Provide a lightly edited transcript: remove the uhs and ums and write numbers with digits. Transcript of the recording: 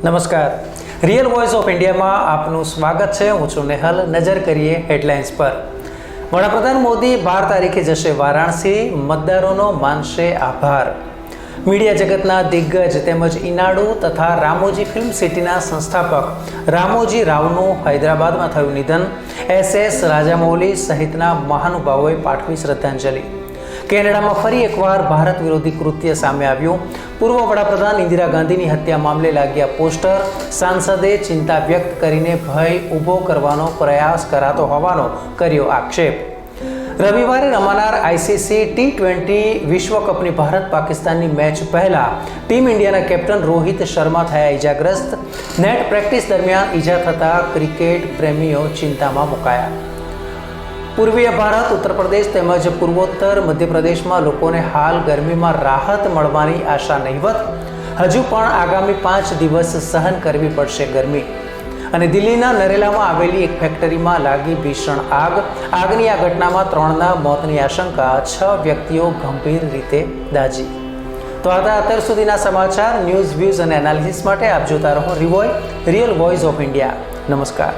નમસ્કાર, real voice of ઇન્ડિયામાં આપનું સ્વાગત છે. હું છું નેહલ. નજર કરીએ હેડલાઇન્સ પર. વડાપ્રધાન મોદી 12 તારીખે જશે વારાણસી, મતદારોનો માનશે આભાર. મીડિયા જગતના દિગ્ગજ તેમજ ઇનાડુ તથા રામોજી ફિલ્મ સિટીના સંસ્થાપક રામોજી રાવનું હૈદરાબાદમાં થયું નિધન. SS રાજામૌલી સહિતના મહાનુભાવોએ પાઠવી શ્રદ્ધાંજલિ. કેનેડામાં ફરી એકવાર ભારત વિરોધી કૃત્ય સામે આવ્યું. પૂર્વ વડાપ્રધાન ઇન્દિરા ગાંધીની હત્યા મામલે લાગ્યા પોસ્ટર. સાંસદે ચિંતા વ્યક્ત કરીને ભય ઊભો કરવાનો પ્રયાસ કરાતો હોવાનો કર્યો આક્ષેપ. રવિવારે રમાનાર ICC T20 વિશ્વકપની ભારત પાકિસ્તાનની મેચ પહેલા ટીમ ઇન્ડિયાના કેપ્ટન રોહિત શર્મા થયા ઇજાગ્રસ્ત. નેટ પ્રેક્ટિસ દરમિયાન ઈજા થતા ક્રિકેટ પ્રેમીઓ ચિંતામાં મુકાયા. પૂર્વીય ભારત, ઉત્તર પ્રદેશ તેમજ પૂર્વોત્તર મધ્યપ્રદેશમાં લોકોને હાલ ગરમીમાં રાહત મળવાની આશા નહિવત. હજુ પણ આગામી 5 દિવસ સહન કરવી પડશે ગરમી. અને દિલ્હીના નરેલામાં આવેલી એક ફેક્ટરીમાં લાગી ભીષણ આગ. આગની આ ઘટનામાં 3ના મોતની આશંકા. 6 વ્યક્તિઓ ગંભીર રીતે દાઝી. તો આ હતા અત્યાર સુધીના સમાચાર. ન્યૂઝ, વ્યૂઝ અને એનાલિસિસ માટે આપ જોતા રહો રિયલ વોઇસ ઓફ ઇન્ડિયા. નમસ્કાર.